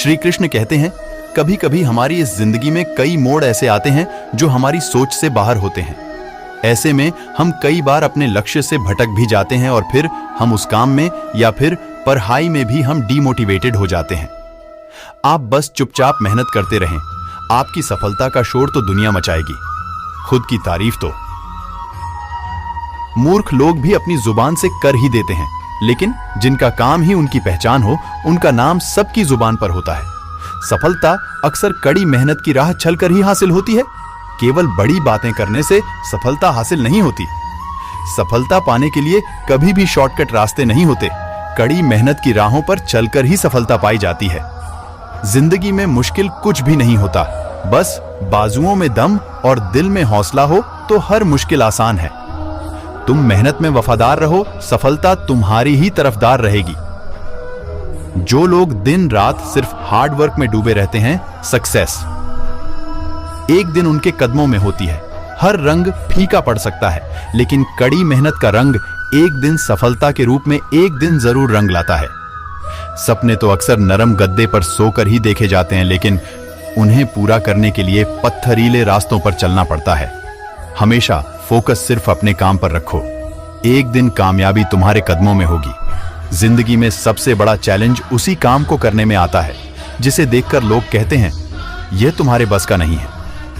श्री कृष्ण कहते हैं, कभी कभी हमारी इस जिंदगी में कई मोड़ ऐसे आते हैं जो हमारी सोच से बाहर होते हैं। ऐसे में हम कई बार अपने लक्ष्य से भटक भी जाते हैं और फिर हम उस काम में या फिर पढ़ाई में भी हम डीमोटिवेटेड हो जाते हैं। आप बस चुपचाप मेहनत करते रहें, आपकी सफलता का शोर तो दुनिया मचाएगी, खुद की तारीफ तो। मूर्ख लोग भी अपनी जुबान से कर ही देते हैं, लेकिन जिनका काम ही उनकी पहचान हो, उनका नाम सबकी जुबान पर होता है। सफलता अक्सर कड़ी मेहनत की राह चलकर ही हासिल होती है। केवल बड़ी बातें करने से सफलता हासिल नहीं होती। सफलता पाने के लिए कभी भी शॉर्टकट रास्ते नहीं होते। कड़ी मेहनत की राहों पर चलकर ही सफलता पाई जाती है। जिंदगी में मुश्किल कुछ भी नहीं होता, बस बाजुओं में दम और दिल में हौसला हो तो हर मुश्किल आसान है। तुम मेहनत में वफादार रहो, सफलता तुम्हारी ही तरफदार रहेगी। जो लोग दिन रात सिर्फ हार्ड वर्क में डूबे रहते हैं, सक्सेस एक दिन उनके कदमों में होती है। हर रंग फीका पड़ सकता है, लेकिन कड़ी मेहनत का रंग एक दिन सफलता के रूप में एक दिन जरूर रंग लाता है। सपने तो अक्सर नरम गद्दे पर सोकर ही देखे जाते हैं, लेकिन उन्हें पूरा करने के लिए पत्थरीले रास्तों पर चलना पड़ता है। हमेशा फोकस सिर्फ अपने काम पर रखो, एक दिन कामयाबी तुम्हारे कदमों में होगी। जिंदगी में सबसे बड़ा चैलेंज उसी काम को करने में आता है जिसे देखकर लोग कहते हैं, यह तुम्हारे बस का नहीं है।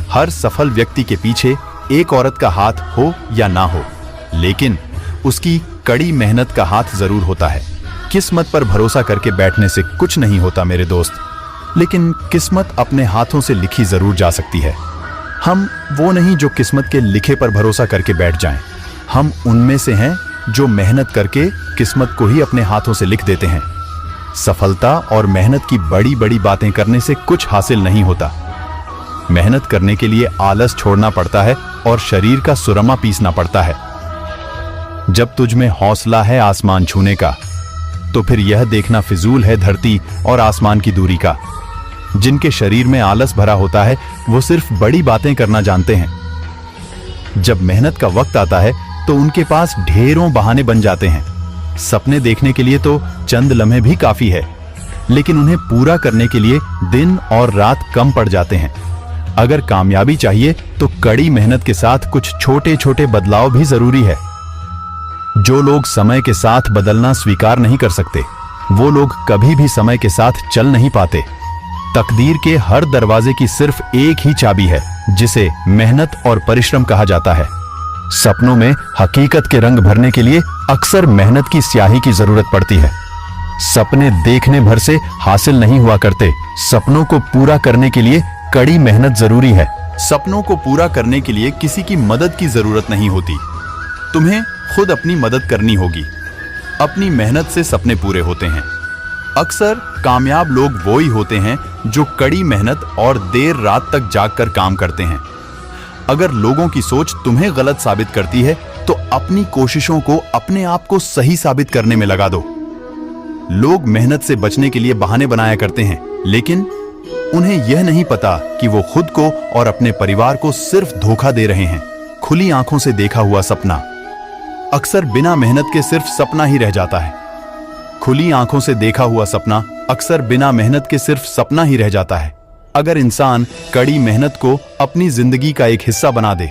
हर सफल व्यक्ति के पीछे एक औरत का हाथ हो या ना हो, लेकिन उसकी कड़ी मेहनत का हाथ जरूर होता है। किस्मत पर भरोसा करके बैठने से कुछ नहीं होता मेरे दोस्त, लेकिन किस्मत अपने हाथों से लिखी जरूर जा सकती है। हम वो नहीं जो किस्मत के लिखे पर भरोसा करके बैठ जाएं। हम उनमें से हैं जो मेहनत करके किस्मत को ही अपने हाथों से लिख देते हैं। सफलता और मेहनत की बड़ी बड़ी बातें करने से कुछ हासिल नहीं होता। मेहनत करने के लिए आलस छोड़ना पड़ता है और शरीर का सुरमा पीसना पड़ता है। जब तुझ में हौसला है आसमान छूने का, तो फिर यह देखना फिजूल है धरती और आसमान की दूरी का। जिनके शरीर में आलस भरा होता है, वो सिर्फ बड़ी बातें करना जानते हैं। जब मेहनत का वक्त आता है तो उनके पास ढेरों बहाने बन जाते हैं। सपने देखने के लिए तो चंद लम्हे भी काफी है, लेकिन उन्हें पूरा करने के लिए दिन और रात कम पड़ जाते हैं। अगर कामयाबी चाहिए तो कड़ी मेहनत के साथ कुछ छोटे छोटे बदलाव भी जरूरी है। जो लोग समय के साथ बदलना स्वीकार नहीं कर सकते, वो लोग कभी भी समय के साथ चल नहीं पाते। तकदीर के हर दरवाजे की सिर्फ एक ही चाबी है, जिसे मेहनत और परिश्रम कहा जाता है। सपनों में हकीकत के रंग भरने के लिए अक्सर मेहनत की स्याही की जरूरत पड़ती है। सपने देखने भर से हासिल नहीं हुआ करते। सपनों को पूरा करने के लिए कड़ी मेहनत जरूरी है। सपनों को पूरा करने के लिए किसी की मदद की जरूरत नहीं होती, तुम्हें खुद अपनी मदद करनी होगी। अपनी मेहनत से सपने पूरे होते हैं। अक्सर कामयाब लोग वो ही होते हैं जो कड़ी मेहनत और देर रात तक जागकर काम करते हैं। अगर लोगों की सोच तुम्हें गलत साबित करती है, तो अपनी कोशिशों को अपने आप को सही साबित करने में लगा दो। लोग मेहनत से बचने के लिए बहाने बनाया करते हैं, लेकिन उन्हें यह नहीं पता कि वो खुद को और अपने परिवार को सिर्फ धोखा दे रहे हैं। खुली आंखों से देखा हुआ सपना अक्सर बिना मेहनत के सिर्फ सपना ही रह जाता है। खुली आंखों से देखा हुआ सपना अक्सर बिना मेहनत के सिर्फ सपना ही रह जाता है। अगर इंसान कड़ी मेहनत को अपनी जिंदगी का एक हिस्सा बना दे,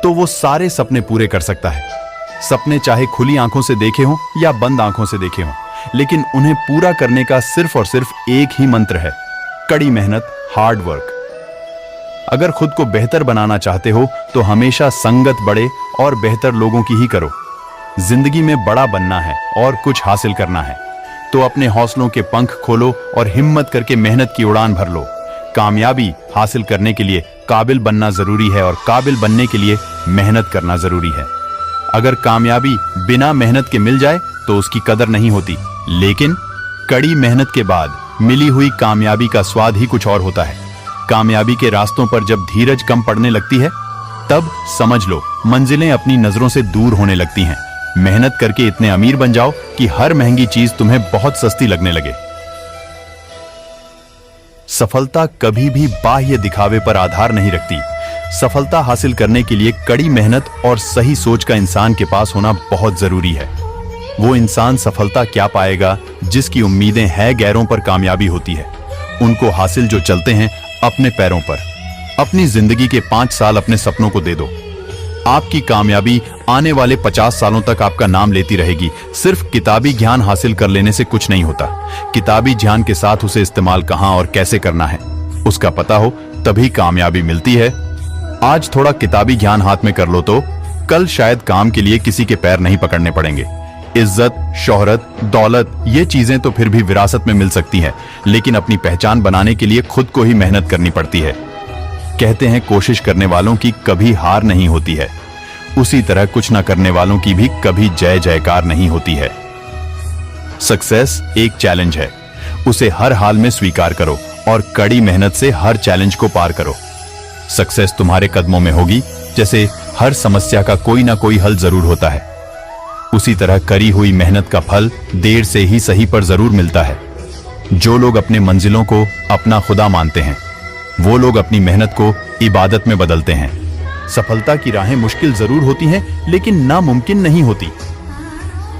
तो वो सारे सपने पूरे कर सकता है। सपने चाहे खुली आंखों से देखे हों या बंद आंखों से देखे हों, लेकिन उन्हें पूरा करने का सिर्फ और सिर्फ एक ही मंत्र है, कड़ी मेहनत, हार्ड वर्क। अगर खुद को बेहतर बनाना चाहते हो तो हमेशा संगत बड़े और बेहतर लोगों की ही करो। जिंदगी में बड़ा बनना है और कुछ हासिल करना है, तो अपने हौसलों के पंख खोलो और हिम्मत करके मेहनत की उड़ान भर लो। कामयाबी हासिल करने के लिए काबिल बनना जरूरी है और काबिल बनने के लिए मेहनत करना जरूरी है। अगर कामयाबी बिना मेहनत के मिल जाए तो उसकी कदर नहीं होती, लेकिन कड़ी मेहनत के बाद मिली हुई कामयाबी का स्वाद ही कुछ और होता है। कामयाबी के रास्तों पर जब धीरज कम पड़ने लगती है, तब समझ लो मंजिलें अपनी नजरों से दूर होने लगती हैं। मेहनत करके इतने अमीर बन जाओ कि हर महंगी चीज तुम्हें बहुत सस्ती लगने लगे। सफलता कभी भी बाह्य दिखावे पर आधार नहीं रखती। सफलता हासिल करने के लिए कड़ी मेहनत और सही सोच का इंसान के पास होना बहुत जरूरी है। वो इंसान सफलता क्या पाएगा जिसकी उम्मीदें हैं गैरों पर कामयाबी होती है। उनको हासिल जो चलते हैं अपने पैरों पर। अपनी जिंदगी के 5 साल अपने सपनों को दे दो। आपकी कामयाबी आने वाले 50 सालों तक आपका नाम लेती रहेगी। सिर्फ किताबी ज्ञान हासिल कर लेने से कुछ नहीं होता। किताबी ज्ञान के साथ उसे इस्तेमाल कहां और कैसे करना है उसका पता हो, तभी कामयाबी मिलती है। आज थोड़ा किताबी ज्ञान हाथ में कर लो तो कल शायद काम के लिए किसी के पैर नहीं पकड़ने पड़ेंगे। इज्जत, शोहरत, दौलत ये चीजें तो फिर भी विरासत में मिल सकती हैं, लेकिन अपनी पहचान बनाने के लिए खुद को ही मेहनत करनी पड़ती है। कहते हैं कोशिश करने वालों की कभी हार नहीं होती है, उसी तरह कुछ न करने वालों की भी कभी जय जयकार नहीं होती है। सक्सेस एक चैलेंज है, उसे हर हाल में स्वीकार करो और कड़ी मेहनत से हर चैलेंज को पार करो। सक्सेस तुम्हारे कदमों में होगी। जैसे हर समस्या का कोई ना कोई हल जरूर होता है, उसी तरह करी हुई मेहनत का फल देर से ही सही पर जरूर मिलता है। जो लोग अपने मंजिलों को अपना खुदा मानते हैं, वो लोग अपनी मेहनत को इबादत में बदलते हैं। सफलता की राहें मुश्किल जरूर होती हैं, लेकिन नामुमकिन नहीं होती।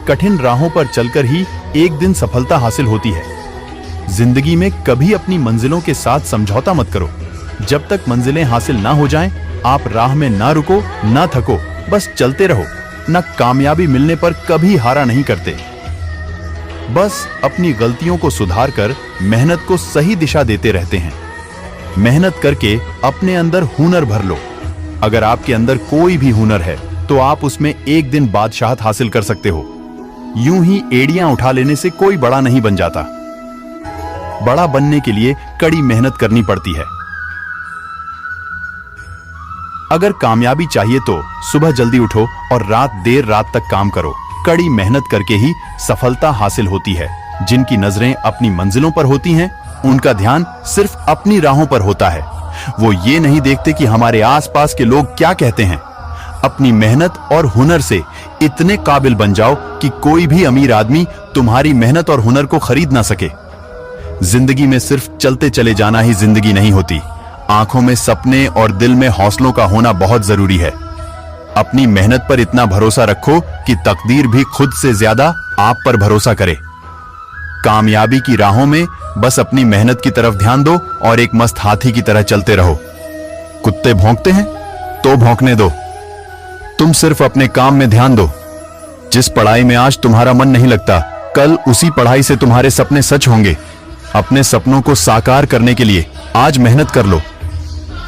कठिन राहों पर चलकर ही एक दिन सफलता हासिल होती है। जिंदगी में कभी अपनी मंजिलों के साथ समझौता मत करो। जब तक मंजिलें हासिल ना हो जाएं, आप राह में ना रुको, ना थको, बस चलते रहो। न कामयाबी मिलने पर कभी हारा नहीं करते। बस अपनी गलतियों को सुधार कर मेहनत को सही दिशा देते रहते हैं। मेहनत करके अपने अंदर हुनर भर लो। अगर आपके अंदर कोई भी हुनर है तो आप उसमें एक दिन बादशाहत हासिल कर सकते हो। यूं ही एड़ियां उठा लेने से कोई बड़ा नहीं बन जाता। बड़ा बनने के लिए कड़ी मेहनत करनी पड़ती है। अगर कामयाबी चाहिए तो सुबह जल्दी उठो और देर रात तक काम करो। कड़ी मेहनत करके ही सफलता हासिल होती है। जिनकी नजरें अपनी मंजिलों पर होती हैं, उनका ध्यान सिर्फ अपनी राहों पर होता है। वो ये नहीं देखते कि हमारे आसपास के लोग क्या कहते हैं। अपनी मेहनत और हुनर से इतने काबिल बन जाओ कि कोई भी अमीर आदमी तुम्हारी मेहनत और हुनर को खरीद ना सके। जिंदगी में सिर्फ चलते चले जाना ही जिंदगी नहीं होती। आंखों में सपने और दिल में हौसलों का होना बहुत जरूरी है। अपनी मेहनत पर इतना भरोसा रखो कि तकदीर भी खुद से ज्यादा आप पर भरोसा करे। कामयाबी की राहों में बस अपनी मेहनत की तरफ ध्यान दो और एक मस्त हाथी की तरह चलते रहो। कुत्ते भौंकते हैं तो भौंकने दो, तुम सिर्फ अपने काम में ध्यान दो। जिस पढ़ाई में आज तुम्हारा मन नहीं लगता, कल उसी पढ़ाई से तुम्हारे सपने सच होंगे। अपने सपनों को साकार करने के लिए आज मेहनत कर लो।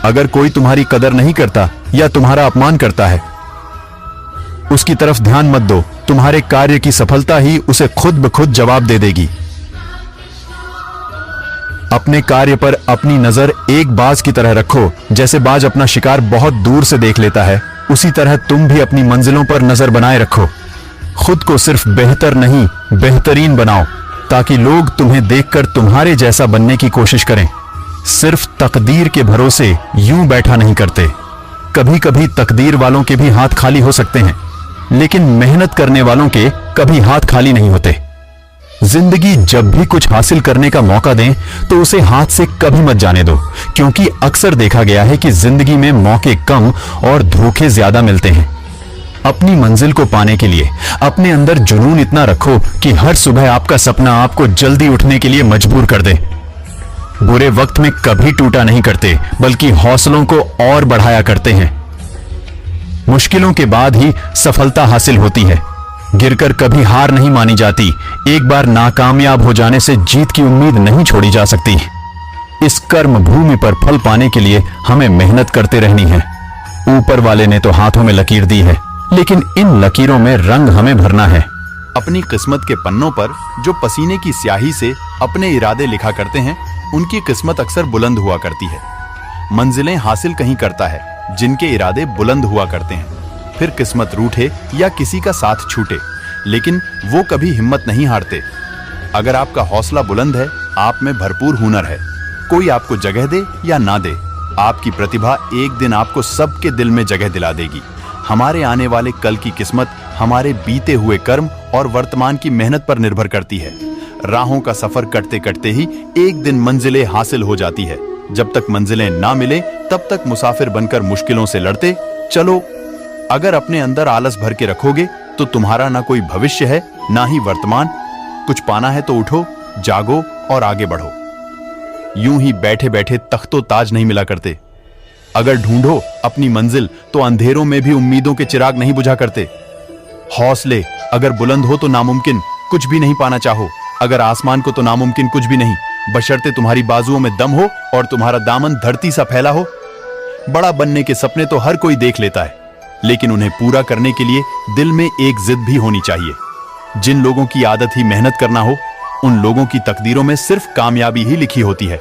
अगर कोई तुम्हारी कदर नहीं करता या तुम्हारा अपमान करता है, उसकी तरफ ध्यान मत दो। तुम्हारे कार्य की सफलता ही उसे खुद ब खुद जवाब दे देगी। अपने कार्य पर अपनी नजर एक बाज की तरह रखो। जैसे बाज अपना शिकार बहुत दूर से देख लेता है, उसी तरह तुम भी अपनी मंजिलों पर नजर बनाए रखो। खुद को सिर्फ बेहतर नहीं, बेहतरीन बनाओ, ताकि लोग तुम्हें देखकर तुम्हारे जैसा बनने की कोशिश करें। सिर्फ तकदीर के भरोसे यूं बैठा नहीं करते। कभी कभी तकदीर वालों के भी हाथ खाली हो सकते हैं, लेकिन मेहनत करने वालों के कभी हाथ खाली नहीं होते। जिंदगी जब भी कुछ हासिल करने का मौका दें तो उसे हाथ से कभी मत जाने दो, क्योंकि अक्सर देखा गया है कि जिंदगी में मौके कम और धोखे ज्यादा मिलते हैं। अपनी मंजिल को पाने के लिए अपने अंदर जुनून इतना रखो कि हर सुबह आपका सपना आपको जल्दी उठने के लिए मजबूर कर दे। बुरे वक्त में कभी टूटा नहीं करते, बल्कि हौसलों को और बढ़ाया करते हैं। मुश्किलों के बाद ही सफलता हासिल होती है। गिरकर कभी हार नहीं मानी जाती। एक बार नाकामयाब हो जाने से जीत की उम्मीद नहीं छोड़ी जा सकती। इस कर्म भूमि पर फल पाने के लिए हमें मेहनत करते रहनी है। ऊपर वाले ने तो हाथों में लकीर दी है, लेकिन इन लकीरों में रंग हमें भरना है। अपनी किस्मत के पन्नों पर जो पसीने की स्याही से अपने इरादे लिखा करते हैं, उनकी किस्मत अक्सर बुलंद हुआ करती है। मंजिलें हासिल कहीं करता है जिनके इरादे बुलंद हुआ करते हैं। फिर किस्मत रूठे या किसी का साथ छूटे, लेकिन वो कभी हिम्मत नहीं हारते। अगर आपका हौसला बुलंद है, आप में भरपूर हुनर है, कोई आपको जगह दे या ना दे, आपकी प्रतिभा एक दिन आपको सबके दिल में जगह दिला देगी। हमारे आने वाले कल की किस्मत हमारे बीते हुए कर्म और वर्तमान की मेहनत पर निर्भर करती है। राहों का सफर कटते कटते ही एक दिन मंजिलें हासिल हो जाती है। जब तक मंजिलें ना मिले, तब तक मुसाफिर बनकर मुश्किलों से लड़ते चलो। अगर अपने अंदर आलस भर के रखोगे तो तुम्हारा ना कोई भविष्य है, ना ही वर्तमान। कुछ पाना है तो उठो, जागो और आगे बढ़ो। यूं ही बैठे बैठे तख्तो ताज नहीं मिला करते। अगर ढूंढो अपनी मंजिल तो अंधेरों में भी उम्मीदों के चिराग नहीं बुझा करते। हौसले अगर बुलंद हो तो नामुमकिन कुछ भी नहीं पाना चाहो। अगर आसमान को तो नामुमकिन कुछ भी नहीं, बशर्ते तुम्हारी बाजुओं में दम हो और तुम्हारा दामन धरती सा फैला हो। बड़ा बनने के सपने तो हर कोई देख लेता है, लेकिन उन्हें पूरा करने के लिए दिल में एक जिद भी होनी चाहिए। जिन लोगों की आदत ही मेहनत करना हो, उन लोगों की तकदीरों में सिर्फ कामयाबी ही लिखी होती है।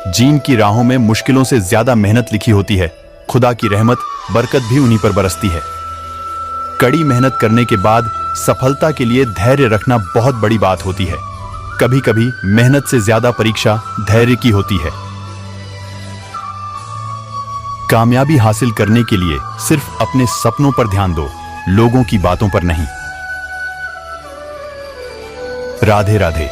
जीन की राहों में मुश्किलों से ज्यादा मेहनत लिखी होती है। खुदा की रहमत बरकत भी उन्हीं पर बरसती है। कड़ी मेहनत करने के बाद सफलता के लिए धैर्य रखना बहुत बड़ी बात होती है। कभी कभी मेहनत से ज्यादा परीक्षा धैर्य की होती है। कामयाबी हासिल करने के लिए सिर्फ अपने सपनों पर ध्यान दो, लोगों की बातों पर नहीं। राधे राधे।